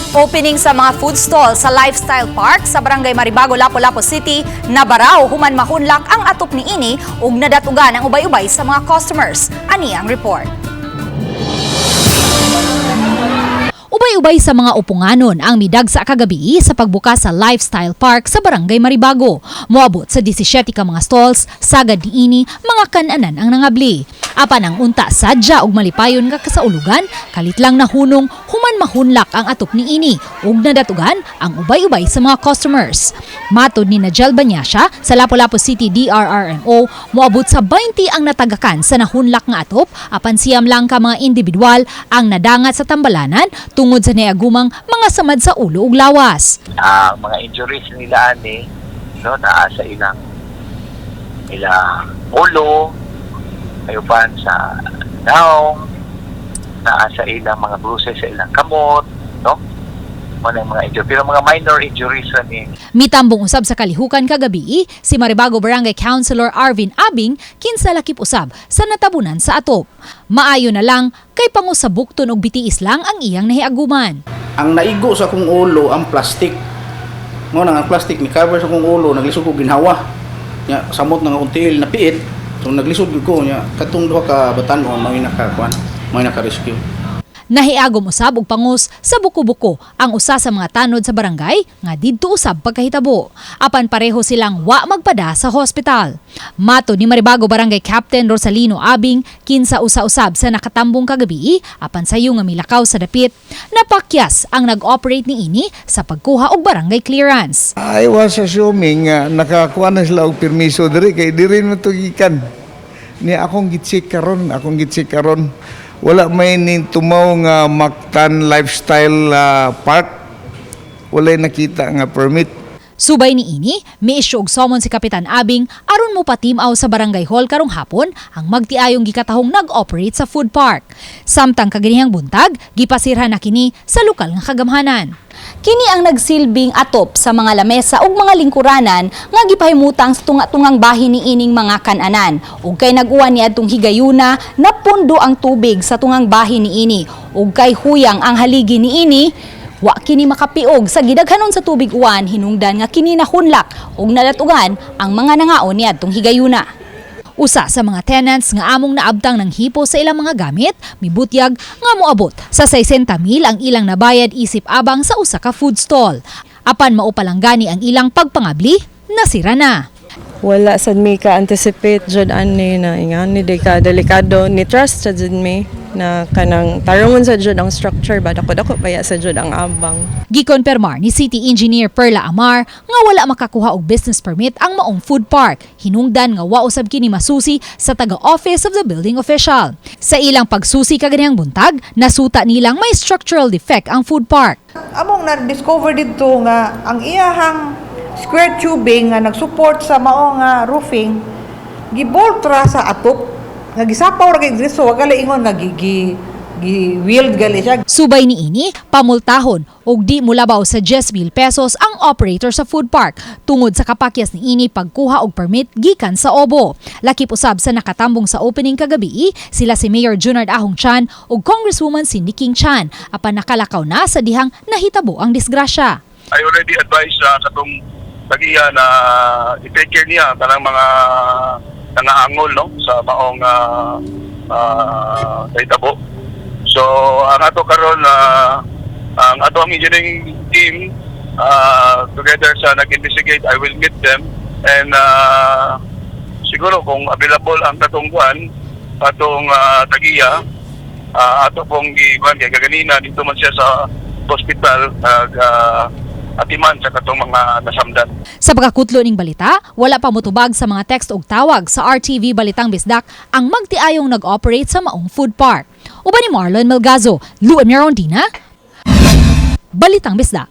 Opening sa mga food stall sa Lifestyle Park sa Barangay Maribago, Lapu-Lapu City, nabaraw human mahunlak ang atop ni ini ug nadatugan ang ubay-ubay sa mga customers. Ani ang report. Ubay-ubay sa mga upunganon ang midagsa kagabi sa pagbukas sa Lifestyle Park sa Barangay Maribago. Moabot sa 17 ka mga stalls, sagad niini mga kananan ang nangabli. Apan ang unta sadya og malipayon nga kasaulugan, kalit lang nahunong human mahunlak ang atop niini ug nadatugan ang ubay-ubay sa mga customers. Matod ni Najel Banyasya sa Lapu-Lapu City DRRMO, moabot sa 20 ang natagakan sa nahunlak nga atop, apan siyam lang ka mga individual ang nadangat sa tambalanan tungod sa niagumang mga samad sa ulo ug lawas. Mga injuries nila no, naa sa ilang ulo, ayuban sa daong, naa sa ilang mga bruises sa ilang kamot, no? Mga injuries, pero mga minor injuries ni. Mitambong usab sa kalihukan kagabi, si Maribago Barangay Councilor Arvin Abing kinsa lakip usab sa natabunan sa atop. Maayo na lang kay pangusabukton og bitiis lang ang iyang nahiaguman. Ang naigo sa akong ulo ang plastic. Mo nang ang plastic ni cover sa akong ulo, naglisod ko ginhawa. Nya samot nang akong tiil na piit. So naglisod ko nya katong duha ka batan-on may naka-rescue. Nahiagom usab og pangus sa buko-buko ang usa sa mga tanod sa barangay nga didto usab pagkahitabo. Apan pareho silang wa magpada sa hospital. Mato ni Maribago Barangay Captain Rosalino Abing kinsa usa-usab sa nakatambong kagabi apan sayo nga milakaw sa dapit, napakyas ang nag-operate niini sa pagkuha og barangay clearance. I was assuming nakakuha na sila og permiso diri kay diri mo tugikan. Ni akong gitsik karon. Wala may tumaw nga Mactan Lifestyle Park. Wala nakita nga permit. Subay ni ini, may issue og summon si Kapitan Abing aron mo patimaw sa barangay hall karong hapon ang magtiayong gikatahong nag-operate sa food park. Samtang kaganihang buntag, gipasirhan na kini sa lokal nga kagamhanan. Kini ang nagsilbing atop sa mga lamesa ug mga lingkuranan nga gipahimutang sa tunga-tungang bahin niining mga kananan. Ug kay nag-uwan ni adtong higayuna, napundo ang tubig sa tungang bahin niini. Ug kay huyang ang haligi niini, wa kini makapiog sa gidaghanon sa tubig uwan, hinungdan nga kini nahunlak ug nadatugan ang mga nangaon ni adtong higayuna. Usa sa mga tenants nga among naabtang ng hipo sa ilang mga gamit, mibutyag nga moabot sa 60,000 ang ilang nabayad isip abang sa usa ka food stall. Apan maupalanggani ang ilang pagpangabli, nasira na. Wala sad mi ka anticipate jud ani na ingani de ka delikado ni trust sa jud mi na kanang tarungon sa jud ang structure ba dako paya sa jud ang abang. Gikonpermar ni City Engineer Perla Amar nga wala makakuha og business permit ang maong food park. Hinungdan nga wa usab kini masusi sa taga-office of the building official. Sa ilang pagsusi kaganihang buntag, nasuta nilang may structural defect ang food park. Among na-discover dito nga ang iyahang square tubing nga nagsupport sa mao nga roofing giboltra sa atop nga gisapaw ra kay so wala ingon nga gi-wield gali siya. Subay niini pamultahon og di mulabaw sa 10,000 pesos ang operator sa food park tungod sa kapakyas niini pagkuha og permit gikan sa OBO. Lakip usab sa nakatambong sa opening kagabi sila si Mayor Junard Ahong Chan ug Congresswoman Cindy King Chan apan nakalakaw na sa dihang nahitabo ang disgrasya. I already advised katong tagiya na i-take care niya kanang mga nangaangol no sa maong tahitabo. So ang ato karon ang ato engineering team together sa nag-investigate, I will meet them and siguro kung available ang katungkuan atong tagiya ato pong gaganina dito man siya sa hospital atiman sa katong mga nasamdan. Sa pagkakutlo ning balita, wala pa motubag sa mga text ug tawag sa RTV Balitang Bisdak ang magtiayong nag-operate sa maong food park. Uban ni Marlon Melgazo, Lou Emirondina, Balitang Bisdak.